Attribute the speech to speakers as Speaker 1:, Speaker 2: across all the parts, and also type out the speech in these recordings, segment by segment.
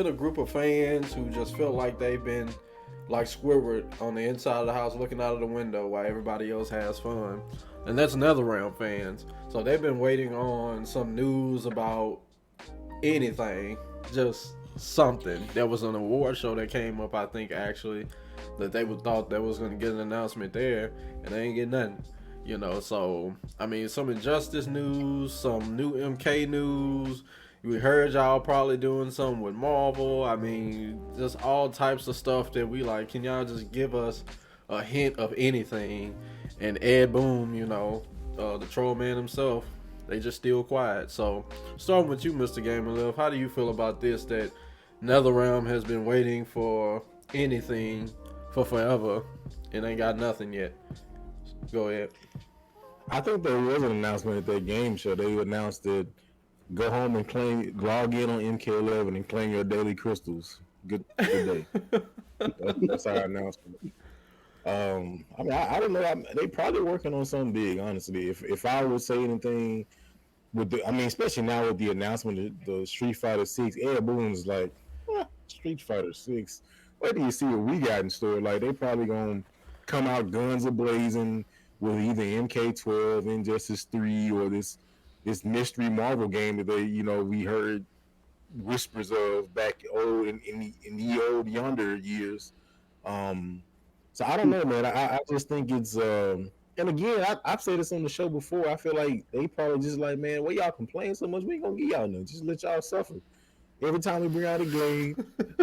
Speaker 1: been a group of fans who just felt like they've been like Squidward on the inside of the house looking out of the window while everybody else has fun. And that's Netherealm fans. So they've been waiting on some news about anything, just something. There was an award show that came up, I think, actually, that they would thought that was going to get an announcement there, and they ain't get nothing. So I mean, some Injustice news, some new MK news. We heard y'all probably doing something with Marvel. I mean, just all types of stuff that we like. Can y'all just give us a hint of anything? And Ed Boom, the troll man himself, they just still quiet. So, starting with you, Mr. Gamer Love, how do you feel about this? That NetherRealm has been waiting for anything for forever and ain't got nothing yet. Go ahead.
Speaker 2: I think there was an announcement at that game show. They announced that go home and log in on MK11 and claim your daily crystals. Good day. That's our announcement. I mean, I don't know. They probably working on something big, honestly. If I would say anything I mean, especially now with the announcement of the Street Fighter 6, Ed Boon's like, Street Fighter 6. Wait till you see what we got in store. Like, they probably gonna come out guns a blazing with either MK12, Injustice 3, or this mystery Marvel game that we heard whispers of back in the old yonder years. Um, so I don't know, man. I just think it's and again, I've said this on the show before. I feel like they probably just like, man, why y'all complain so much? We ain't gonna get y'all nothing. Just let y'all suffer. Every time we bring out a game,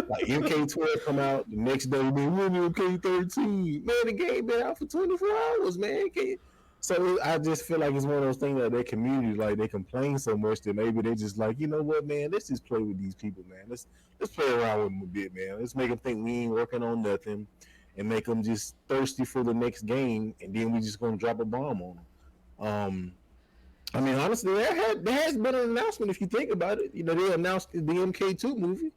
Speaker 2: like MK12 come out, the next day, man, we're in MK13. Man, the game been out for 24 hours, man. So I just feel like it's one of those things that their community, like, they complain so much that maybe they just like, you know what, man, let's just play with these people, man. Let's play around with them a bit, man. Let's make them think we ain't working on nothing, and make them just thirsty for the next game, and then we just gonna drop a bomb on them. I mean, honestly, there has been an announcement if you think about it. They announced the MK2 movie.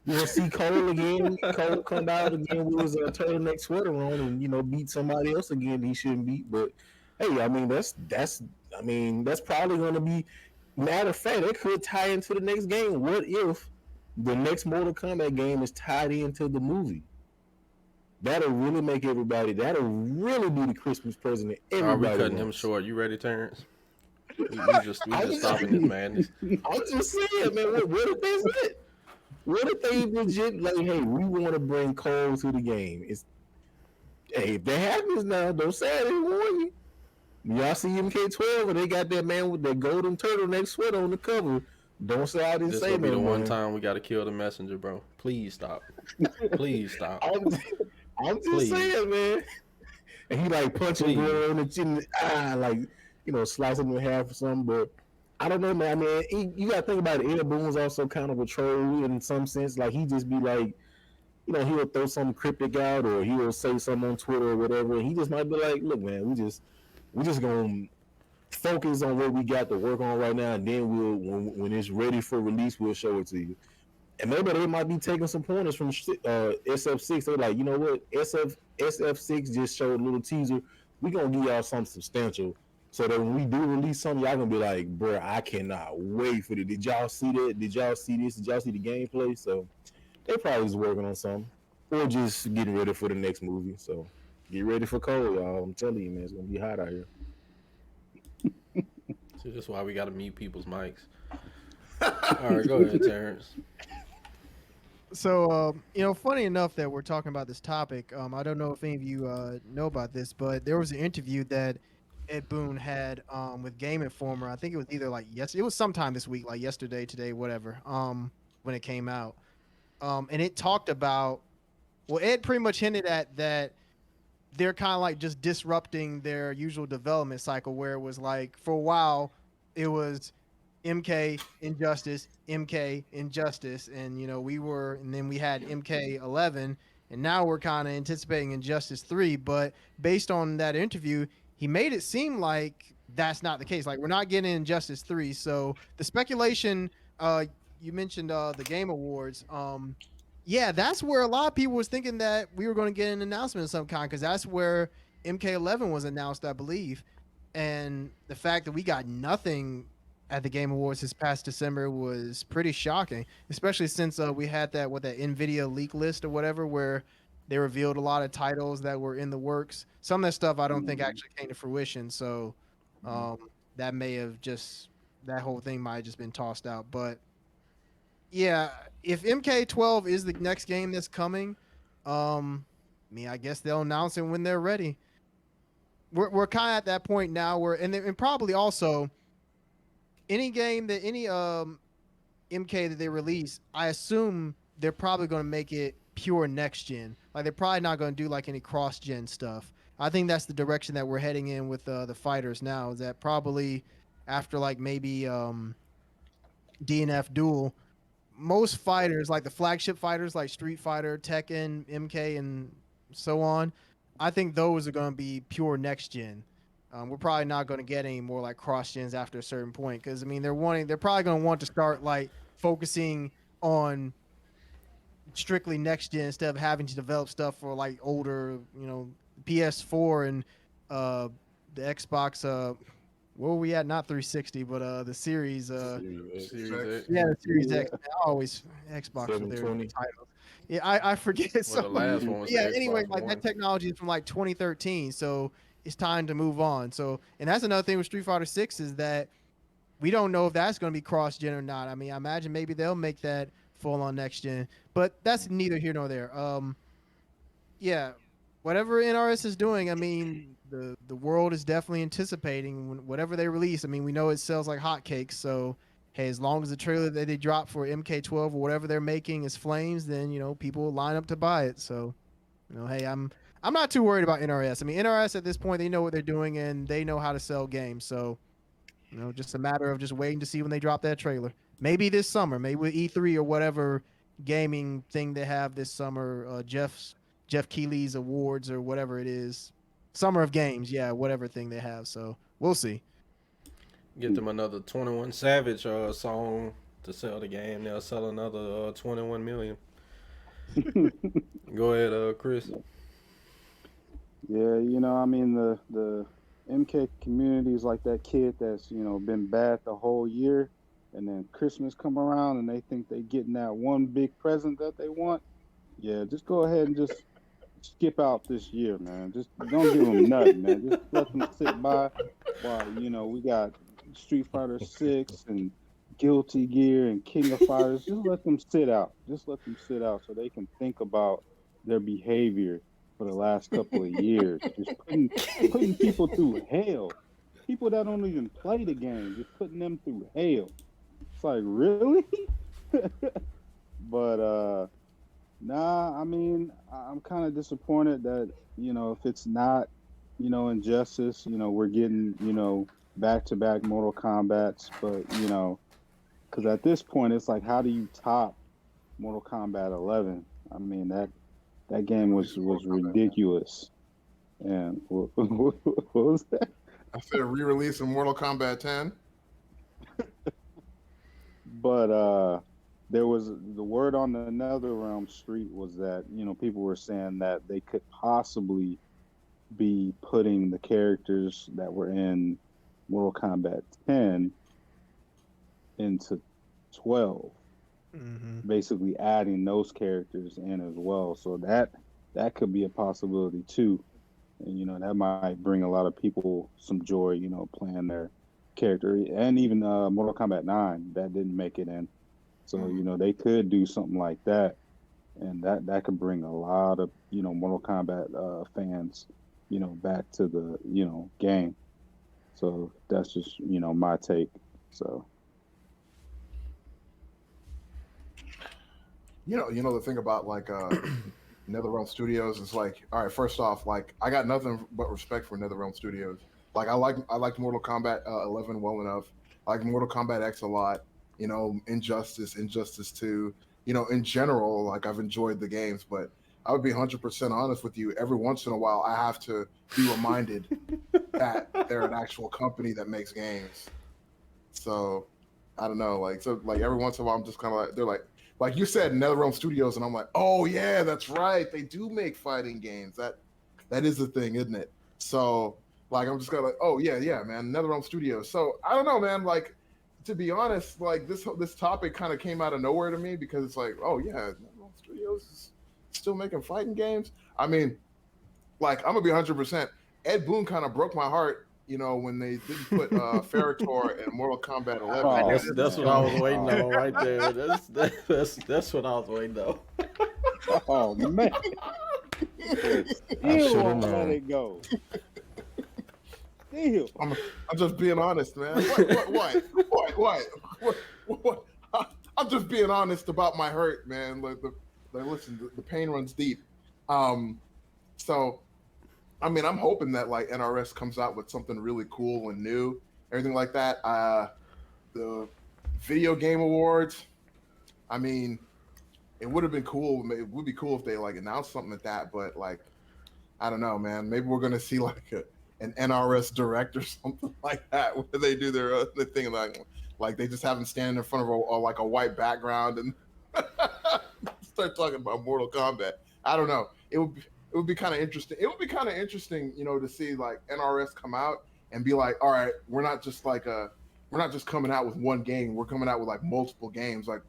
Speaker 2: We'll see Cole again. Cole come out again with his turtleneck sweater on, and beat somebody else again he shouldn't beat. But hey, I mean that's probably going to be. Matter of fact, it could tie into the next game. What if the next Mortal Kombat game is tied into the movie? That'll really make everybody. That'll really be the Christmas present that
Speaker 1: Are we
Speaker 2: everybody
Speaker 1: cutting him
Speaker 2: wants.
Speaker 1: short? You ready, Terrence? We just stopping this madness.
Speaker 2: I'm just saying, man. What if that's it? What if they legit like, hey, we want to bring Cole to the game? Hey, if that happens now, don't say I didn't warn you. Y'all see MK12 and they got that man with that golden turtleneck sweater on the cover. Don't say I didn't
Speaker 1: This
Speaker 2: say
Speaker 1: will be
Speaker 2: no,
Speaker 1: the one
Speaker 2: man.
Speaker 1: time we gotta kill the messenger, bro. Please stop. Please stop.
Speaker 2: I'm just
Speaker 1: Please.
Speaker 2: saying, man. And he like punching
Speaker 1: Please.
Speaker 2: girl in the chin, like slicing him in half or something. But I don't know, man. I mean, you gotta think about it. Ed Boon's also kind of a troll in some sense. Like, he just be like, he'll throw something cryptic out, or he'll say something on Twitter or whatever. And he just might be like, look, man, we just gonna focus on what we got to work on right now, and then when it's ready for release, we'll show it to you. And maybe they might be taking some pointers from SF6. They're like, you know what, SF6 just showed a little teaser. We gonna give y'all something substantial, so that when we do release something, y'all gonna be like, bro, I cannot wait for it. Did y'all see that? Did y'all see this? Did y'all see the gameplay? So they probably just working on something, or just getting ready for the next movie. So get ready for Cole, y'all. I'm telling you, man, it's gonna be hot out here.
Speaker 1: See, that's why we gotta mute people's mics. All right, go ahead, Terrence.
Speaker 3: So, funny enough that we're talking about this topic. I don't know if any of you know about this, but there was an interview that Ed Boon had with Game Informer. I think it was either like it was sometime this week, like yesterday, today, whatever. When it came out, and it talked about, well, Ed pretty much hinted at that they're kind of like just disrupting their usual development cycle, where it was like for a while it was MK Injustice, MK Injustice, and and then we had MK11, and now we're kind of anticipating Injustice 3. But based on that interview, he made it seem like that's not the case. Like, we're not getting Injustice 3. So the speculation, you mentioned the Game Awards. Yeah, that's where a lot of people was thinking that we were going to get an announcement of some kind, because that's where MK11 was announced, I believe. And the fact that we got nothing at the Game Awards this past December was pretty shocking, especially since we had that Nvidia leak list or whatever, where they revealed a lot of titles that were in the works. Some of that stuff I don't think actually came to fruition, so um, that may have just that whole thing might have just been tossed out. But yeah, if MK12 is the next game that's coming, I guess they'll announce it when they're ready. We're kind of at that point now where and probably also any game that any MK that they release, I assume they're probably going to make it pure next gen. Like they're probably not going to do like any cross gen stuff. I think that's the direction that we're heading in with the fighters now. Is that probably after like maybe DNF Duel, most fighters like the flagship fighters like Street Fighter, Tekken, MK, and so on. I think those are going to be pure next gen. We're probably not going to get any more like cross gens after a certain point because they're probably going to want to start like focusing on strictly next gen instead of having to develop stuff for like older, PS4 and uh the Xbox. Where were we at? Not 360, but the series.
Speaker 2: Series X,
Speaker 1: Series X.
Speaker 3: Yeah, the Series
Speaker 4: Yeah.
Speaker 3: X. Man, I always Xbox with their
Speaker 2: 720.
Speaker 3: titles. Yeah, I forget.
Speaker 1: Well, the last one was
Speaker 3: Yeah.
Speaker 1: the
Speaker 3: Anyway,
Speaker 1: Xbox
Speaker 3: like
Speaker 1: One.
Speaker 3: that technology is from like 2013, so it's time to move on. So, and that's another thing with Street Fighter 6 is that we don't know if that's going to be cross gen or not. I mean, I imagine maybe they'll make that full on next gen, but that's neither here nor there. Yeah, whatever NRS is doing, I mean, the world is definitely anticipating whatever they release. I mean, we know it sells like hotcakes, so hey, as long as the trailer that they drop for MK12 or whatever they're making is flames, then people will line up to buy it. So, hey, I'm not too worried about NRS. I mean, NRS at this point they know what they're doing and they know how to sell games. So, just a matter of just waiting to see when they drop that trailer. Maybe this summer, maybe with E3 or whatever gaming thing they have this summer. Jeff Keighley's awards or whatever it is, Summer of Games, yeah, whatever thing they have. So we'll see.
Speaker 1: Get them another 21 Savage song to sell the game. They'll sell another 21 million. Go ahead, Chris.
Speaker 4: Yeah, I mean the MK community is like that kid that's been bad the whole year, and then Christmas come around and they think they getting that one big present that they want. Yeah, just go ahead and just skip out this year, man. Just don't give them nothing, man. Just let them sit by while we got Street Fighter 6 and Guilty Gear and King of Fighters. Just let them sit out. Just let them sit out so they can think about their behavior for the last couple of years. Just putting people through hell. People that don't even play the game, just putting them through hell. It's like, really? But nah, I mean, I'm kind of disappointed that, if it's not, Injustice, we're getting, back-to-back Mortal Kombats, but, because at this point, it's like, how do you top Mortal Kombat 11? I mean, that game was ridiculous. And what was that?
Speaker 5: I said re-release in Mortal Kombat 10.
Speaker 4: But there was the word on the Netherealm street was that people were saying that they could possibly be putting the characters that were in Mortal Kombat 10 into 12, basically adding those characters in as well. So that could be a possibility too, and that might bring a lot of people some joy, playing their character. And even Mortal Kombat 9 that didn't make it in. So, they could do something like that, and that could bring a lot of, Mortal Kombat fans, back to the, game. So that's just, my take. So.
Speaker 5: The thing about like NetherRealm Studios is like, all right, first off, like I got nothing but respect for NetherRealm Studios. Like I like Mortal Kombat 11 well enough. I like Mortal Kombat X a lot. Injustice 2. In general, like I've enjoyed the games, but I would be 100% honest with you. Every once in a while, I have to be reminded that they're an actual company that makes games. So I don't know, like every once in a while, I'm just kind of like, they're like you said, NetherRealm Studios, and I'm like, oh yeah, that's right, they do make fighting games. That is the thing, isn't it? So like I'm just kind of like, oh yeah, man, NetherRealm Studios. So I don't know, man, like to be honest, like this topic kind of came out of nowhere to me because it's like, oh yeah, NetherRealm Studios is still making fighting games. I mean, like I'm gonna be 100%. Ed Boon kind of broke my heart, when they didn't put Ferritor in Mortal Kombat 11.
Speaker 4: Oh,
Speaker 1: That's what I was waiting on right there. That's what I was waiting on.
Speaker 4: Oh man,
Speaker 2: I
Speaker 4: you
Speaker 2: should have
Speaker 4: won't let
Speaker 2: known.
Speaker 4: it go. Still.
Speaker 5: I'm just being honest, man. What? I'm just being honest about my hurt, man. Listen, the pain runs deep. So, I mean, I'm hoping that like NRS comes out with something really cool and new, everything like that. The video game awards. I mean, it would have been cool. It would be cool if they like announced something like that, but like, I don't know, man. Maybe we're gonna see like an NRS direct or something like that, where they do their thing like they just have them standing in front of like a white background and start talking about Mortal Kombat. I don't know. It would be kind of interesting. It would be kind of interesting, to see like NRS come out and be like, all right, we're not just coming out with one game. We're coming out with like multiple games. Like,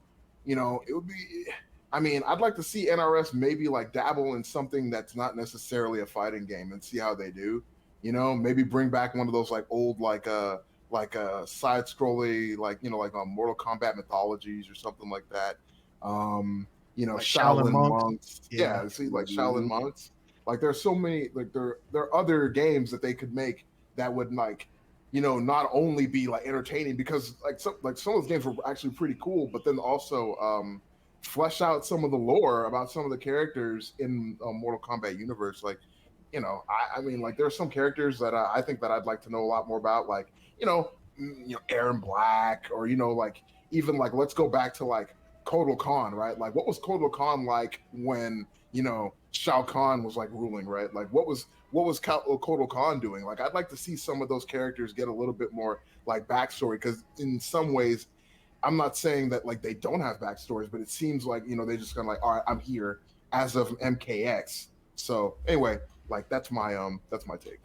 Speaker 5: it would be. I mean, I'd like to see NRS maybe like dabble in something that's not necessarily a fighting game and see how they do. Maybe bring back one of those like old like side scrolling like like Mortal Kombat mythologies or something like that.
Speaker 3: Like
Speaker 5: Shaolin
Speaker 3: Shaolin
Speaker 5: monks. Yeah, see like Shaolin monks. Like there's so many like there are other games that they could make that would like not only be like entertaining because some of those games were actually pretty cool, but then also flesh out some of the lore about some of the characters in Mortal Kombat universe. Like, I mean, like there are some characters that I think that I'd like to know a lot more about, like, Aaron Black, or like even like let's go back to like Kotal Khan, right? Like, what was Kotal Khan like when Shao Kahn was like ruling, right? Like, what was Kotal Khan doing? Like, I'd like to see some of those characters get a little bit more like backstory, because in some ways, I'm not saying that like they don't have backstories, but it seems like they just kind of like, all right, I'm here as of MKX. So anyway, like that's my take.